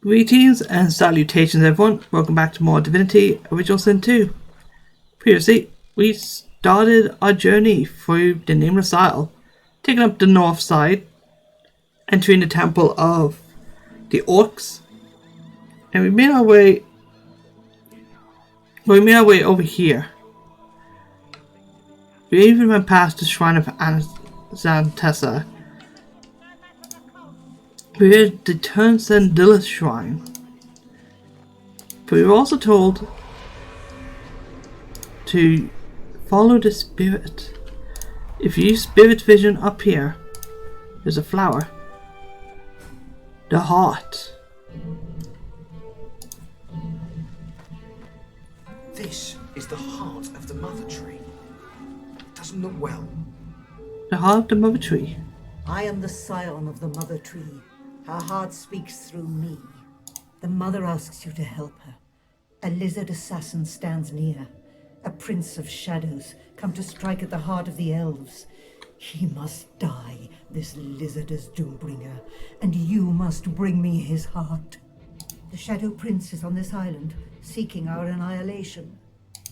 Greetings and salutations everyone, welcome back to more Divinity Original Sin 2. Previously, we started our journey through the Nameless Isle, taking up the north side, entering the temple of the Orcs, and we made our way over here. We even went past the shrine of Xantessa. We're at the Turnsendilla shrine. But we were also told to follow the spirit. If you use spirit vision up here, there's a flower. The heart. This is the heart of the mother tree. Doesn't look well. The heart of the mother tree. I am the scion of the mother tree. Her heart speaks through me. The mother asks you to help her. A lizard assassin stands near. A prince of shadows, come to strike at the heart of the elves. He must die, this lizard is Doombringer, and you must bring me his heart. The Shadow Prince is on this island, seeking our annihilation.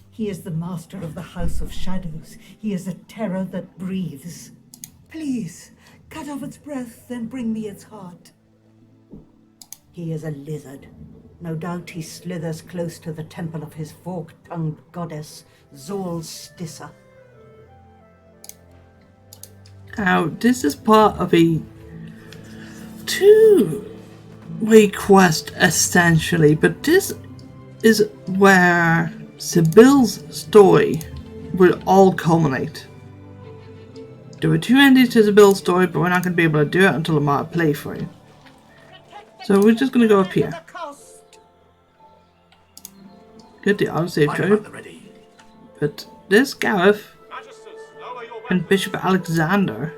He is the master of the House of Shadows. He is a terror that breathes. Please, cut off its breath, then bring me its heart. He is a lizard. No doubt he slithers close to the temple of his fork-tongued goddess, Zol Stissa. Now, this is part of a two-way quest, essentially, but this is where Sibyl's story will all culminate. There were two endings to Sibyl's story, but we're not going to be able to do it until I'm out of playthrough. So we're just going to go up here. Get the autosave code. But this Gareth and Bishop Alexander.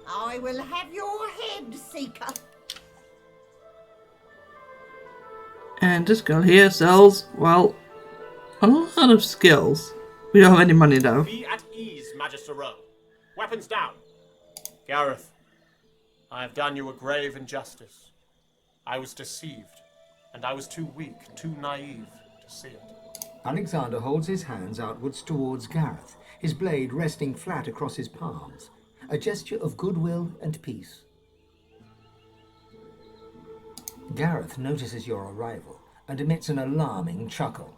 I will have your head, Seeker. And this girl here sells, well, a lot of skills. We don't have any money though. Be at ease, Magister Rowe. Weapons down. Gareth, I have done you a grave injustice. I was deceived, and I was too weak, too naive to see it. Alexander holds his hands outwards towards Gareth, his blade resting flat across his palms, a gesture of goodwill and peace. Gareth notices your arrival and emits an alarming chuckle.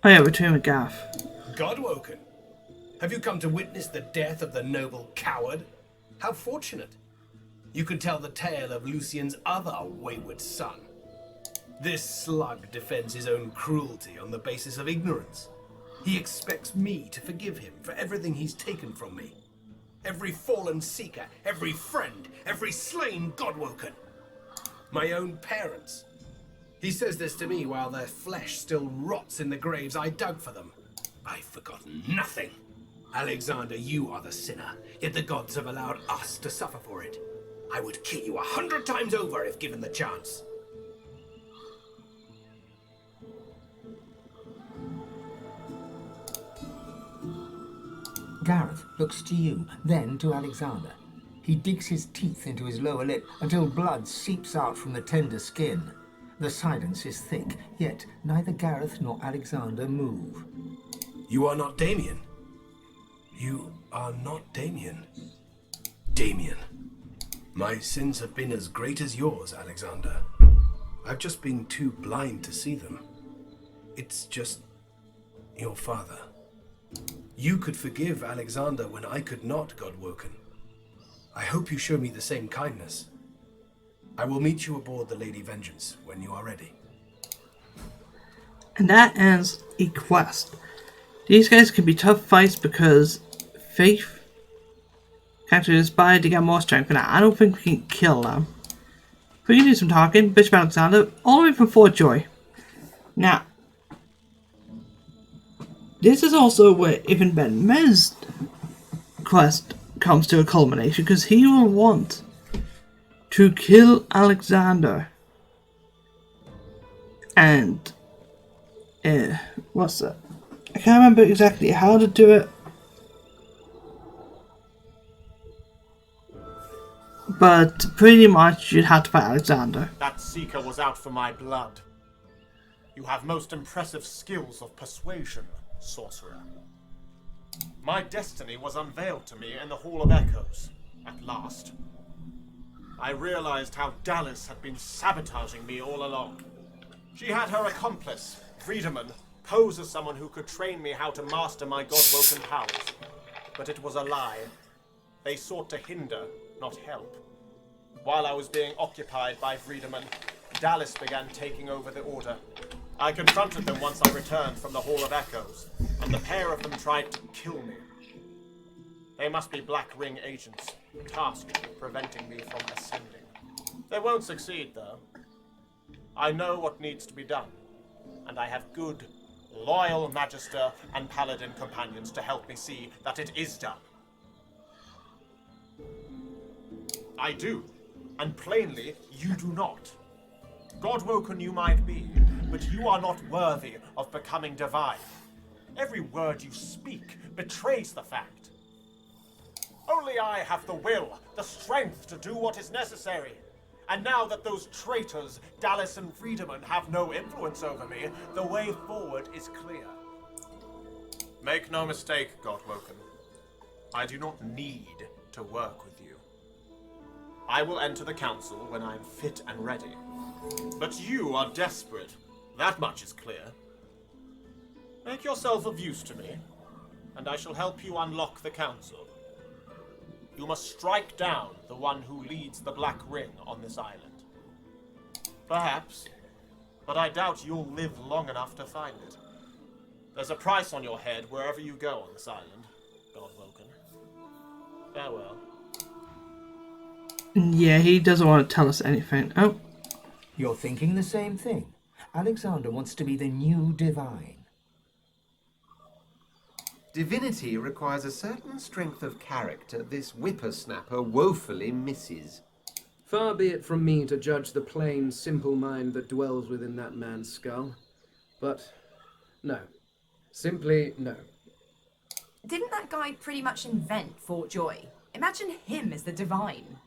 Oh yeah, we're doing with Gareth. Godwoken, have you come to witness the death of the noble coward? How fortunate. You can tell the tale of Lucian's other wayward son. This slug defends his own cruelty on the basis of ignorance. He expects me to forgive him for everything he's taken from me. Every fallen seeker, every friend, every slain Godwoken. My own parents. He says this to me while their flesh still rots in the graves I dug for them. I've forgotten nothing. Alexander, you are the sinner, yet the gods have allowed us to suffer for it. I would kill you 100 times over if given the chance. Gareth looks to you, then to Alexander. He digs his teeth into his lower lip until blood seeps out from the tender skin. The silence is thick, yet neither Gareth nor Alexander move. You are not Damien. You are not Damien. Damien. My sins have been as great as yours, Alexander. I've just been too blind to see them. It's just your father. You could forgive Alexander when I could not, Godwoken. I hope you show me the same kindness. I will meet you aboard the Lady Vengeance when you are ready. And that ends a quest. These guys can be tough fights because Faith actually inspired to get more strength, and I don't think we can kill them. We can do some talking. Bishop Alexander, all the way from Fort Joy. Now, this is also where Ibn Ben Mez's quest comes to a culmination, because he will want to kill Alexander. And, what's that? I can't remember exactly how to do it. But pretty much you'd have to fight Alexander. That seeker was out for my blood. You have most impressive skills of persuasion, sorcerer. My destiny was unveiled to me in the Hall of Echoes, at last. I realized how Dallas had been sabotaging me all along. She had her accomplice, Friedemann, pose as someone who could train me how to master my god-woken powers. But it was a lie. They sought to hinder, not help. While I was being occupied by Friedemann, Dallas began taking over the Order. I confronted them once I returned from the Hall of Echoes, and the pair of them tried to kill me. They must be Black Ring agents, tasked with preventing me from ascending. They won't succeed, though. I know what needs to be done, and I have good, loyal Magister and Paladin companions to help me see that it is done. I do, and plainly you do not. God-woken you might be, but you are not worthy of becoming divine. Every word you speak betrays the fact. Only I have the will, the strength to do what is necessary. And now that those traitors, Dallas and Friedemann, have no influence over me, the way forward is clear. Make no mistake, God-woken. I do not need to work with you. I will enter the council when I am fit and ready. But you are desperate. That much is clear. Make yourself of use to me, and I shall help you unlock the council. You must strike down the one who leads the Black Ring on this island. Perhaps, but I doubt you'll live long enough to find it. There's a price on your head wherever you go on this island, God-woken. Farewell. Yeah, he doesn't want to tell us anything. Oh. You're thinking the same thing. Alexander wants to be the new divine. Divinity requires a certain strength of character this whippersnapper woefully misses. Far be it from me to judge the plain, simple mind that dwells within that man's skull. But, no. Simply, no. Didn't that guy pretty much invent Fort Joy? Imagine him as the divine.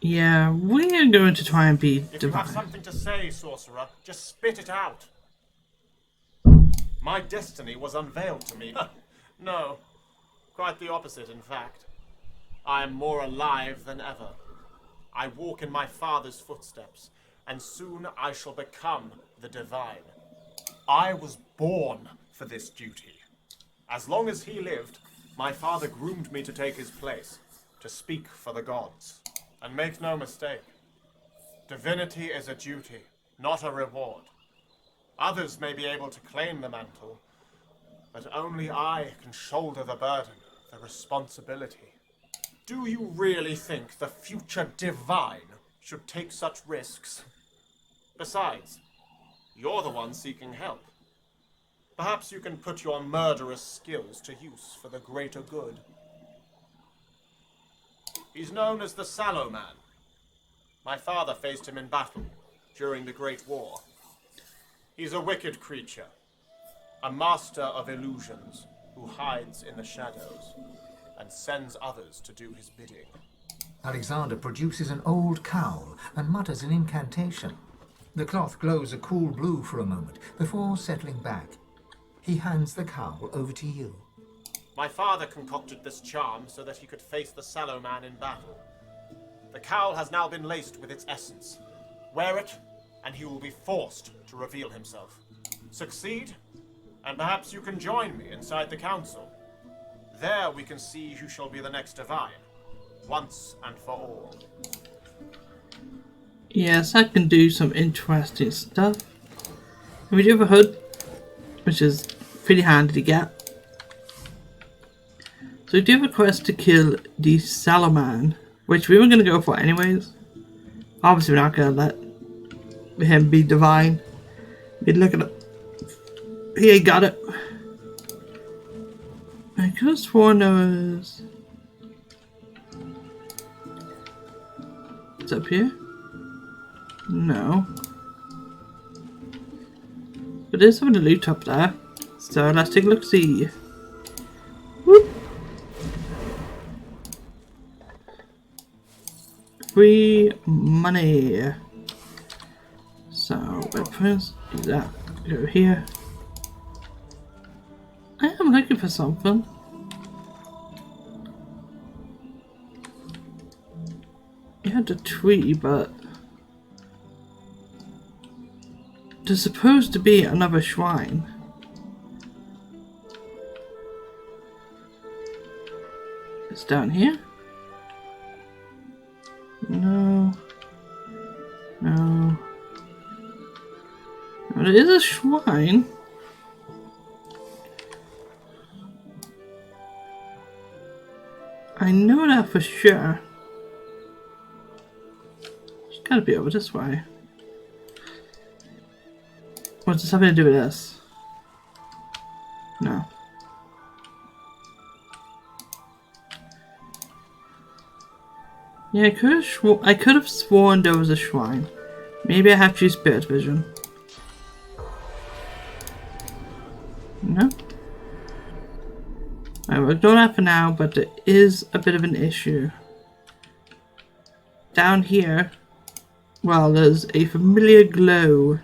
Yeah, we are going to try and be If you have divine. something to say, sorcerer, just spit it out. My destiny was unveiled to me. No, quite the opposite, in fact. I am more alive than ever. I walk in my father's footsteps, and soon I shall become the divine. I was born for this duty. As long as he lived, my father groomed me to take his place, to speak for the gods. And make no mistake, divinity is a duty, not a reward. Others may be able to claim the mantle, but only I can shoulder the burden, the responsibility. Do you really think the future divine should take such risks? Besides, you're the one seeking help. Perhaps you can put your murderous skills to use for the greater good. He's known as the Sallow Man. My father faced him in battle during the Great War. He's a wicked creature, a master of illusions who hides in the shadows and sends others to do his bidding. Alexander produces an old cowl and mutters an incantation. The cloth glows a cool blue for a moment before settling back. He hands the cowl over to you. My father concocted this charm so that he could face the Sallow Man in battle. The cowl has now been laced with its essence. Wear it, and he will be forced to reveal himself. Succeed, and perhaps you can join me inside the council. There we can see who shall be the next divine, once and for all. Yes, I can do some interesting stuff. And we do have a hood, which is pretty handy to get. So we do have a quest to kill the Sallow Man, which we were going to go for anyways. Obviously we're not going to let him be divine. Good look at it. He ain't got it. I could have sworn there was... It's up here? No. But there's some of the loot up there. So let's take a look see. Whoop. free money. So, Red Prince, do that. Go here. I am looking for something. You had a tree, but there's supposed to be another shrine. It's down here? No. No. Well, there is a shrine. I know that for sure. It's gotta be over this way. What's this having to do with this? No. Yeah, I could have sworn there was a shrine. Maybe I have to use spirit vision. No. Alright, we'll ignore that for now, but there is a bit of an issue. Down here, well, there's a familiar glow.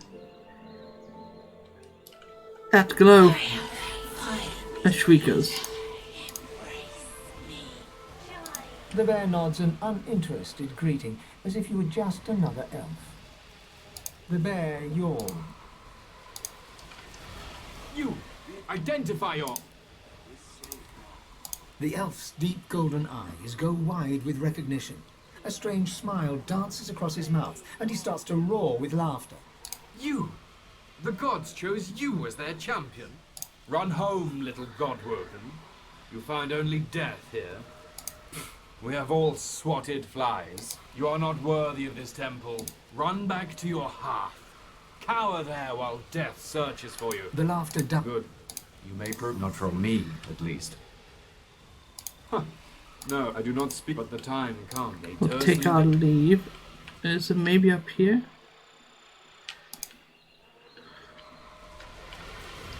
That glow are shriekers. The bear nods an uninterested greeting, as if you were just another elf. The bear yawned. You! Identify your... The elf's deep golden eyes go wide with recognition. A strange smile dances across his mouth, and he starts to roar with laughter. You! The gods chose you as their champion. Run home, little godwoken. You find only death here. We have all swatted flies. You are not worthy of this temple. Run back to your hearth. Cower there while death searches for you. The laughter Good. You may prove... Not from me, at least. Huh. No, I do not speak, but the time comes. We'll take our leave. Is it maybe up here?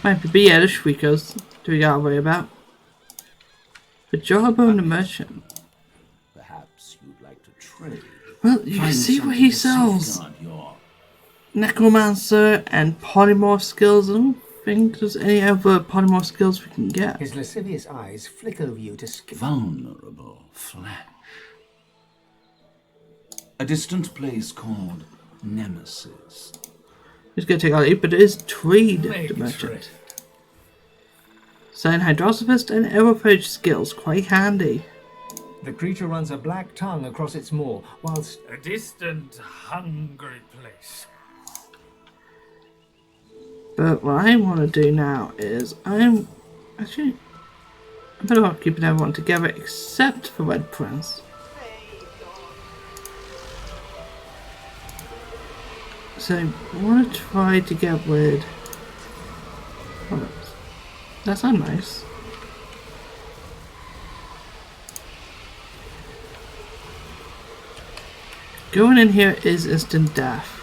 Might be yeah, the shriekers. Do we gotta worry about? The Jawbone the Merchant. Perhaps you'd like to trade. Well, you can see what he sells. Necromancer and polymorph skills. I don't think there's any other polymorph skills we can get. His lascivious eyes flick over you to skip. Vulnerable flesh. A distant place called Nemesis. It's gonna take our leave, but it is trade the merchant. Sign Hydrosophist and Aerophage skills, quite handy. The creature runs a black tongue across its maw, whilst a distant, hungry place. But what I want to do now is I'm better off keeping everyone together except for Red Prince. So I want to try to get rid. Oh, that's not nice. Going in here is instant death.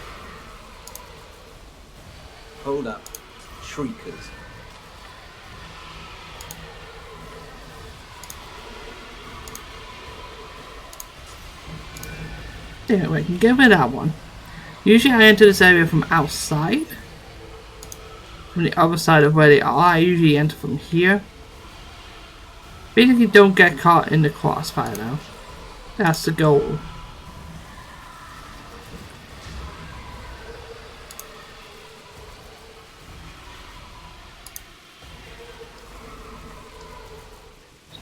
Hold up. Shriekers. Yeah, we can get rid of that one. Usually I enter this area from outside. From the other side of where they are. I usually enter from here. Basically don't get caught in the crossfire though. That's the goal.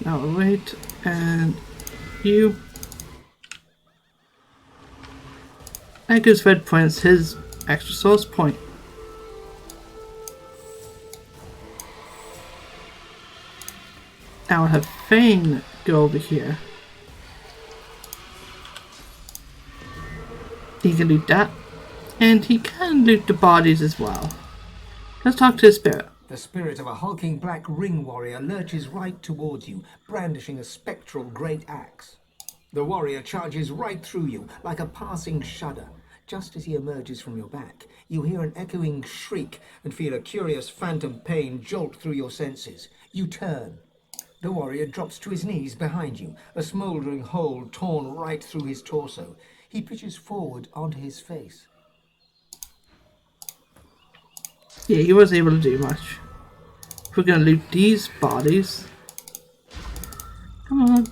Now wait, and you. That gives Red Prince his extra source point. Now I'll have Fane go over here. He can loot that, and he can loot the bodies as well. Let's talk to the spirit. the spirit of a hulking black ring warrior lurches right towards you, brandishing a spectral great axe. The warrior charges right through you, like a passing shudder. Just as he emerges from your back, you hear an echoing shriek and feel a curious phantom pain jolt through your senses. You turn. The warrior drops to his knees behind you, a smouldering hole torn right through his torso. He pitches forward onto his face. Yeah, he wasn't able to do much. If we're gonna loot these bodies. Come on.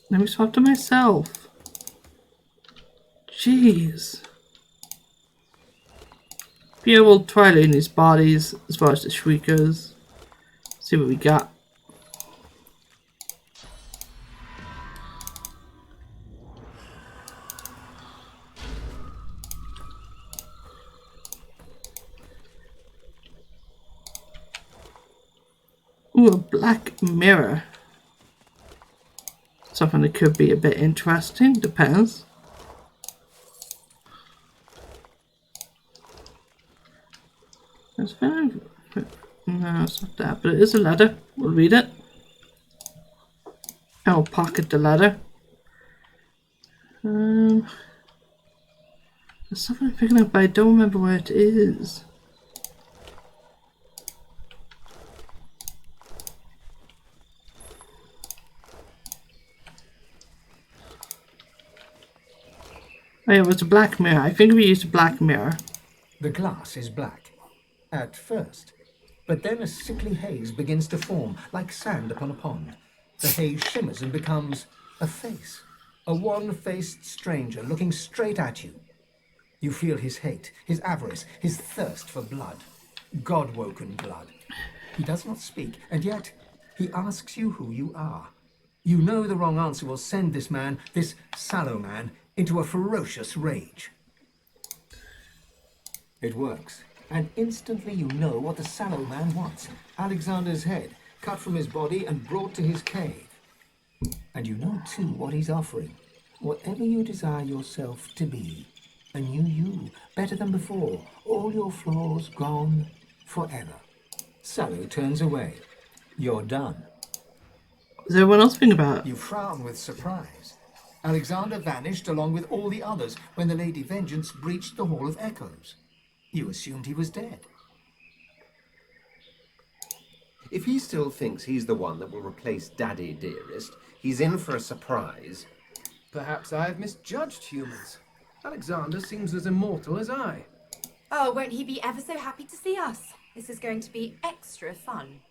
Let me swap to myself. Jeez. Yeah, we'll try looting these bodies as far as the shriekers. See what we got. Ooh, a black mirror. Something that could be a bit interesting, depends. That's fine. No, it's not that, but it is a letter. We'll read it. I'll pocket the letter. There's something I'm picking up, but I don't remember where it is. Oh yeah, it was a black mirror. I think we used a black mirror. The glass is black, at first, but then a sickly haze begins to form, like sand upon a pond. The haze shimmers and becomes a face, a wan-faced stranger looking straight at you. You feel his hate, his avarice, his thirst for blood, God-woken blood. He does not speak, and yet he asks you who you are. You know the wrong answer will send this man, this sallow man, into a ferocious rage. It works, and instantly you know what the sallow man wants. Alexander's head, cut from his body and brought to his cave. And you know too what he's offering. Whatever you desire yourself to be. A new you, better than before. All your flaws gone forever. Sallow turns away. You're done. Does everyone else think about it? You frown with surprise. Alexander vanished along with all the others when the Lady Vengeance breached the Hall of Echoes. You assumed he was dead. If he still thinks he's the one that will replace Daddy Dearest, he's in for a surprise. Perhaps I have misjudged humans. Alexander seems as immortal as I. Oh, won't he be ever so happy to see us? This is going to be extra fun.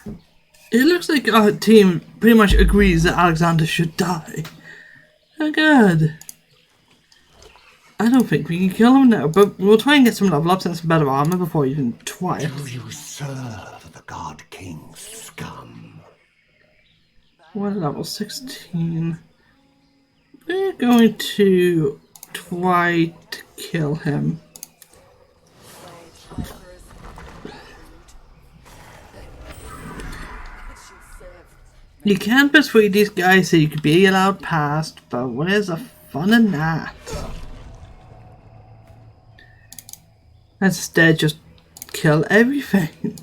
It looks like our team pretty much agrees that Alexander should die. Oh god. I don't think we can kill him now, but we'll try and get some level ups and some better armor before we even try it. Do you serve the God King's scum? We're level 16. We're going to try to kill him. You can persuade these guys that you could be allowed past, but where's the fun in that? Let's instead just kill everything.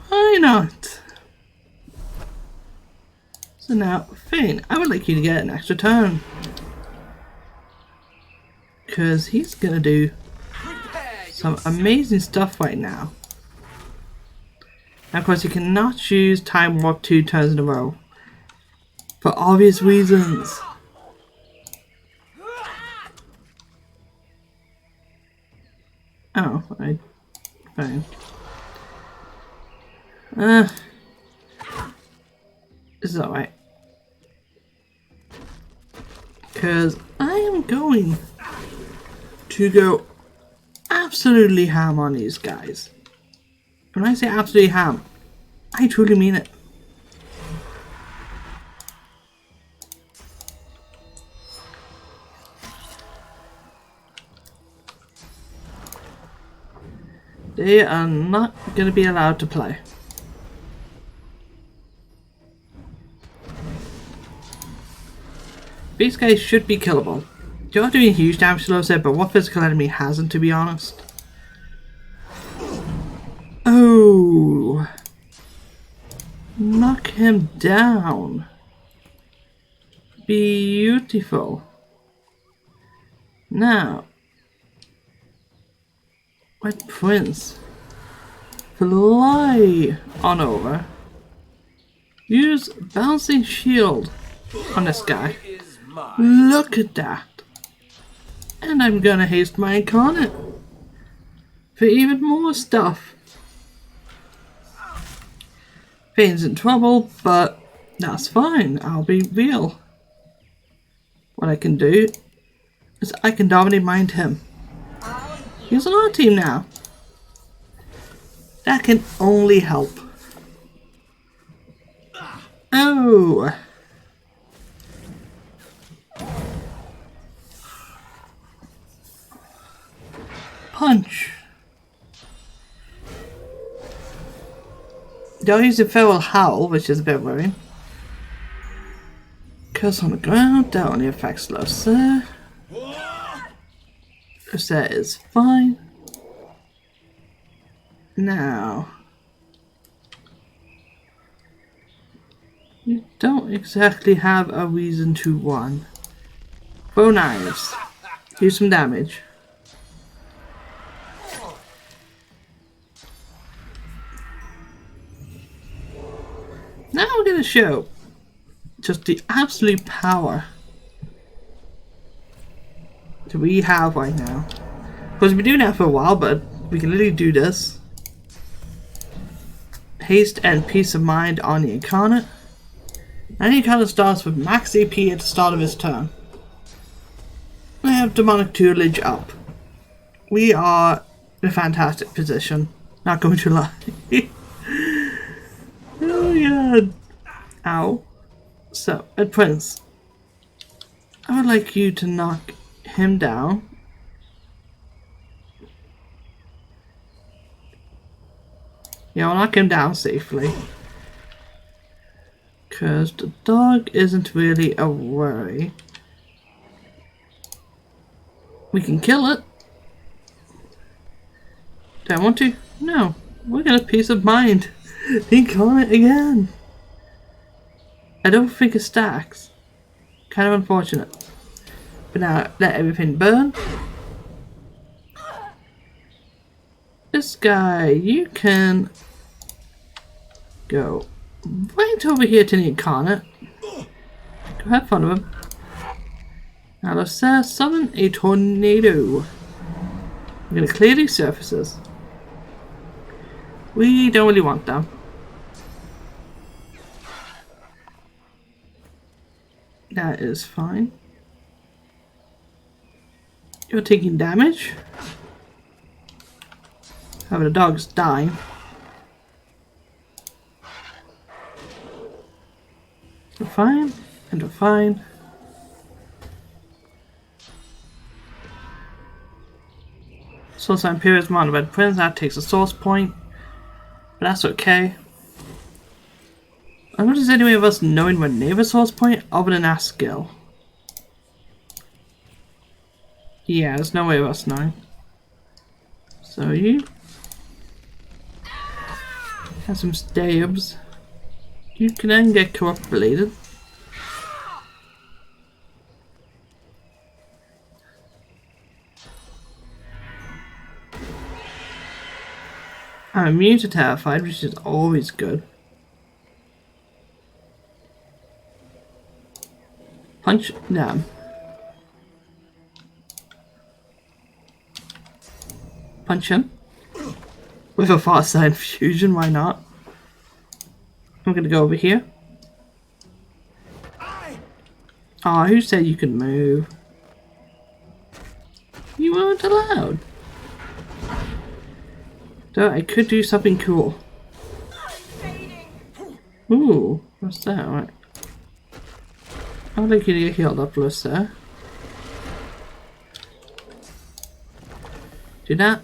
Why not? So now, Fane, I would like you to get an extra turn. Because he's gonna do some amazing stuff right now. And of course, you cannot choose Time Warp 2 turns in a row. For obvious reasons. Oh, fine. This is alright. Because I am going to go absolutely ham on these guys. When I say absolutely ham, I truly mean it. They are not going to be allowed to play. These guys should be killable. They are doing huge damage to those there, but what physical enemy hasn't, to be honest? Oh, knock him down. Beautiful. Now, White Prince, fly on over Use bouncing shield on this guy. Look at that. And I'm gonna haste my incarnate for even more stuff. Fane's in trouble, but that's fine. I'll be real. What I can do is I can dominate mind him. He's on our team now. That can only help. Oh. Punch. Don't use the feral howl, which is a bit worrying. Curse on the ground, that only affects Lucer. Lucer is fine. Now, you don't exactly have a reason to run. Throw knives. Do some damage. Now we're gonna show just the absolute power that we have right now. Because we've been doing that for a while, but we can literally do this. Haste and peace of mind on the incarnate. And the incarnate starts with max AP at the start of his turn. We have demonic tutelage up. We are in a fantastic position. Not going to lie. Oh god. Ow. So, Red Prince, I would like you to knock him down. Yeah, I'll knock him down safely. Because the dog isn't really a worry. We can kill it. Do I want to? No. We're gonna peace of mind. Incarnate again. I don't think it stacks. Kind of unfortunate. But now let everything burn. This guy, you can go right over here to the incarnate. Go have fun with him. Now let's summon a tornado. I'm gonna clear these surfaces. We don't really want them. That is fine. You're taking damage. However, the dog's dying. We're fine, and we're fine. Source Imperial's Mountain Red Prince, that takes a source point. But that's okay. I wonder if there's any way of us knowing we're near the source point other than our skill. Yeah, there's no way of us knowing. So you have some stabs. You can then get corrupt bladed. I'm immune to Terrified, which is always good. Punch them. Punch him. With a far side fusion, why not? I'm gonna go over here. Aw, who said you could move? You weren't allowed. So I could do something cool. Ooh, what's that? Right. I would like you to get healed up, Lucer. Do that.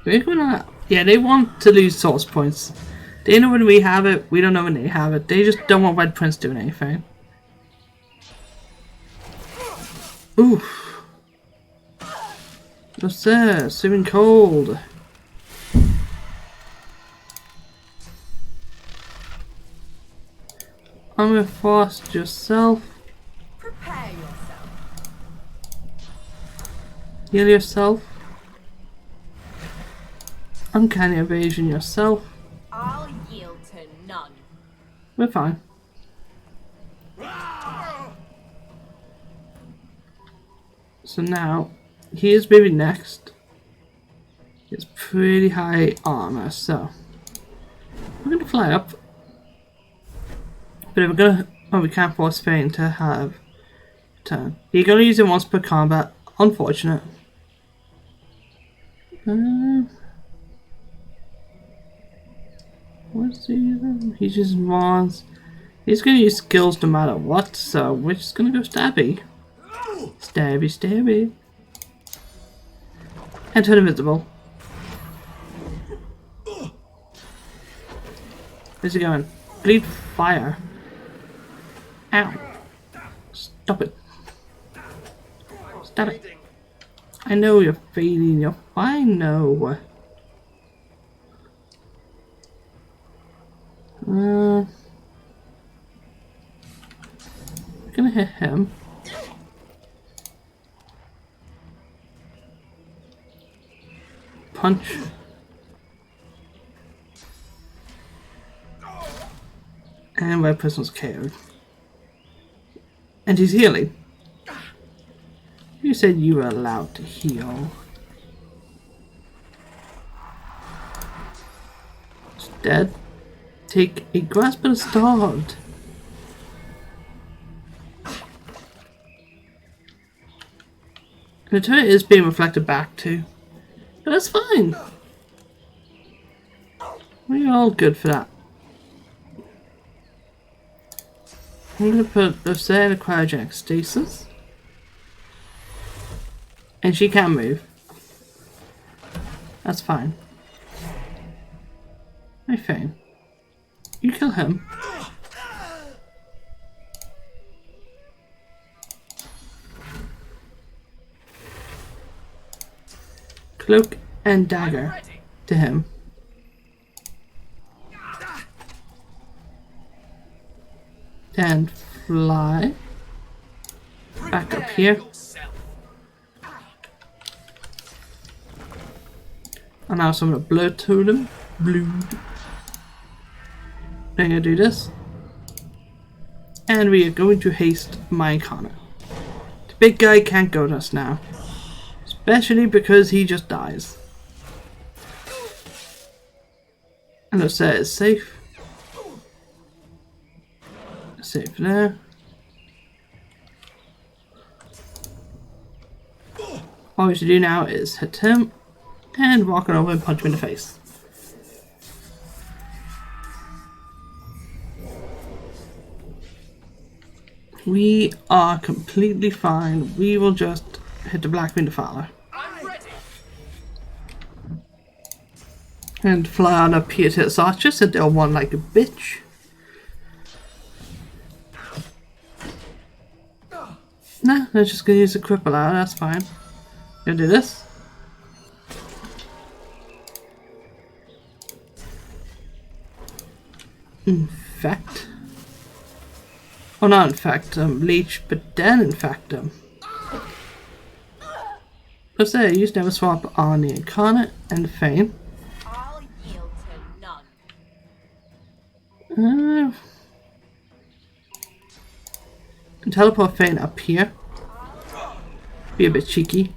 We're gonna, yeah, they want to lose source points. They know when we have it, we don't know when they have it. They just don't want Red Prince doing anything. Oof. What's that? Simming cold. Permafrost yourself. Prepare yourself. Heal yourself. Uncanny evasion yourself. I'll yield to none. We're fine. So now, he is maybe next. He has pretty high armor, so we're gonna fly up. But if we're gonna, oh, we can't force Fane to have turn. You're gonna use it once per combat. Unfortunate. What's he using? He just wants. He's gonna use skills no matter what, so we're just gonna go stabby. Stabby, stabby. And turn invisible. Where's he going? Bleed fire. Ow. Stop it. Stop it. I know you're fading. You're fine. No. I'm gonna hit him. Punch. And my person's KO'd. And he's healing. You said you were allowed to heal. It's dead. Take a grasp at a start. And the turret is being reflected back too. But that's fine. We're all good for that. I'm going to put Lucia in a cryogenic stasis. And she can move. That's fine. Hey, Fane. You kill him. Cloak and dagger to him. And fly back up here. And now some of the blood totem. Blood. I'm gonna do this. And we are going to haste my Connor. The big guy can't go to us now. Especially because he just dies. And let's say it's safe. Safe there. All we should do now is hit him and walk on over and punch him in the face. We are completely fine. We will just hit the Blackwing Defiler. And fly on up here to its archers and they'll run like a bitch. Nah, they're just gonna use the cripple out, that's fine. Gonna do this. Infect. Oh, not infect, leech, but then infect them. Let's say I used Never Swap on the Incarnate and Fane. I'll yield to none. And teleport Fane up here. Be a bit cheeky.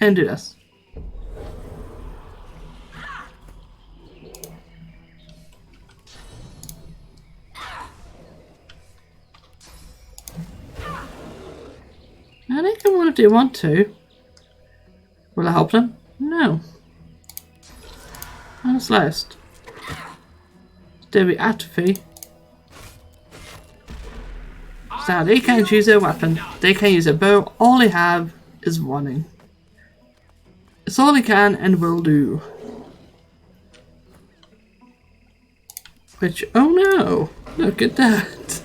And do this. And they can run if they want to. Will I help them? No. On the sliced. There we atrophy. So they can't use their weapon. They can't use their bow. All they have is running. It's all they can and will do. Which, oh no! Look at that!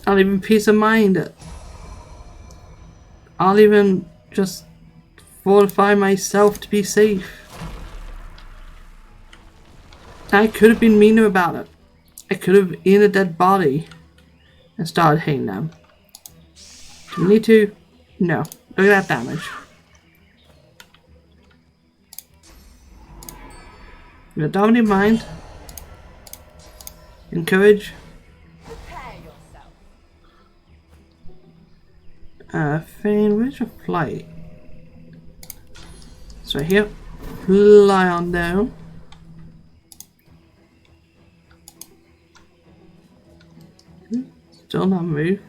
I'll even peace of mind it. I'll even just fortify myself to be safe. I could have been meaner about it. I could have eaten a dead body and started hitting them. Do we need to? No. Look at that damage. The dominant mind. Encourage. Fane, where's your flight? It's right here. Fly on down. Still not move.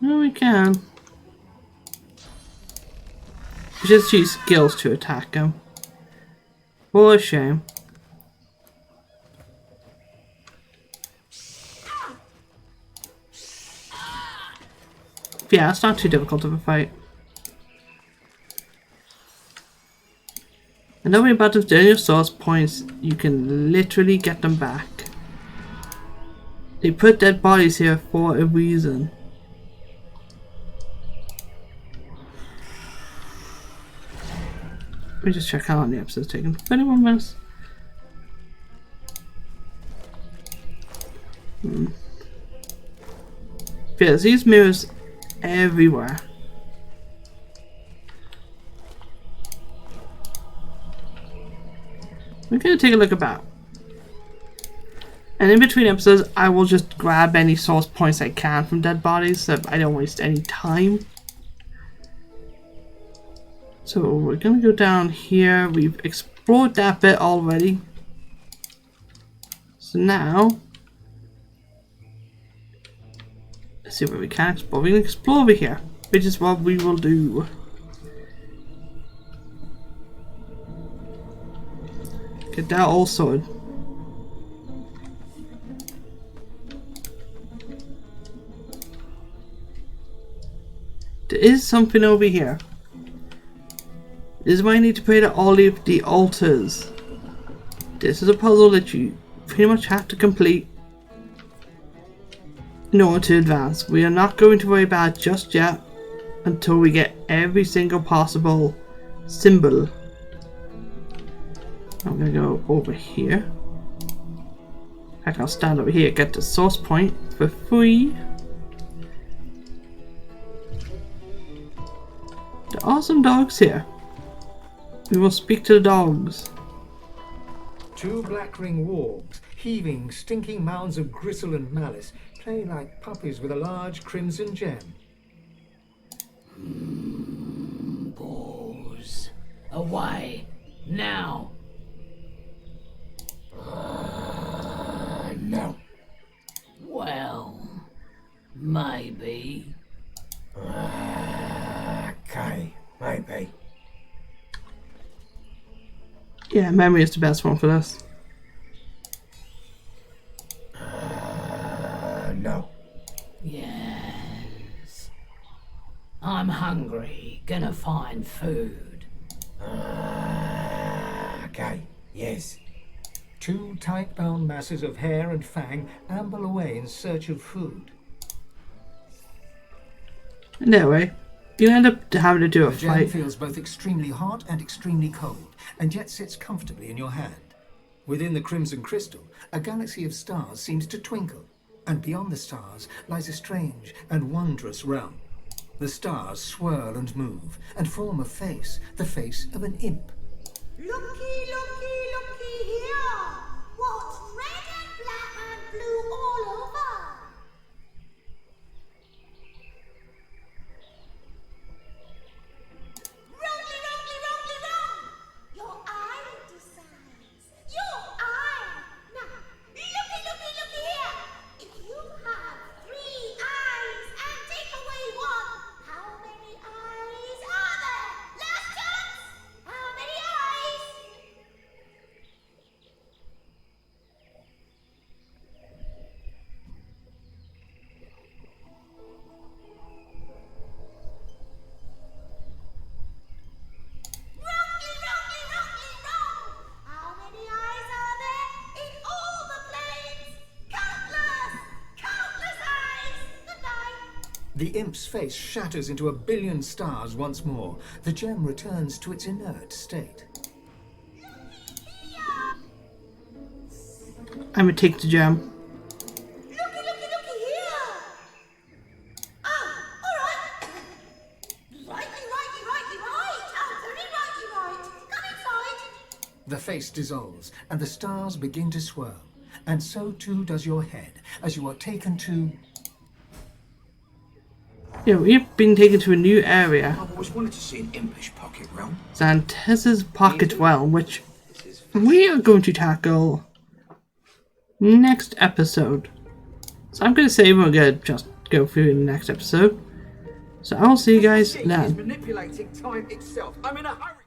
No, we can. We just use skills to attack him. What a shame. Yeah, it's not too difficult of a fight. And nobody about to doing your source points, you can literally get them back. They put dead bodies here for a reason. Let me just check how long the episode's taken. 21 minutes. Yeah, there's these mirrors everywhere. We're gonna take a look about. And in between episodes, I will just grab any source points I can from dead bodies so I don't waste any time. So we're gonna go down here. We've explored that bit already. So now, let's see where we can explore. We can explore over here, which is what we will do. Get that all sorted. There is something over here. This is why I need to pray to all of the altars. This is a puzzle that you pretty much have to complete in order to advance. We are not going to worry about it just yet until we get every single possible symbol. I'm gonna go over here. Heck, I'll stand over here, get the source point for free. There are some dogs here. We will speak to the dogs. 2 black-ring wargs, heaving, stinking mounds of gristle and malice, play like puppies with a large crimson gem. Balls. Away. Now. No. Well, maybe. Okay, maybe. Yeah, memory is the best one for this. No. Yes. I'm hungry. Gonna find food. Okay, yes. 2 tight-bound masses of hair and fang amble away in search of food. And anyway, you end up having to do a The gem fight. feels both extremely hot and extremely cold, and yet sits comfortably in your hand. Within the crimson crystal, a galaxy of stars seems to twinkle, and beyond the stars lies a strange and wondrous realm. The stars swirl and move, and form a face, the face of an imp. Looky here! What's red and black and blue all over? Wrongly! Your eye decides. Your eye! Now, looky here! If you have 3 eyes and take away 1, how many eyes are there? Last chance! How many eyes? Wrong! How many eyes are there in all the planes? Countless eyes! Good night. The imp's face shatters into a billion stars once more. The gem returns to its inert state. and we take the gem. Looky here! Oh, alright. Righty. Oh, very righty. Come inside. The face dissolves, and the stars begin to swirl. And so too does your head, as you are taken to... Yeah, we've been taken to a new area. I've always wanted to see an impish pocket realm. Xanthes's Pocket Realm, which we are going to tackle next episode. So I'm going to say we're going to just go through in the next episode. So I'll see you guys then. Manipulating time itself. I'm in a hurry.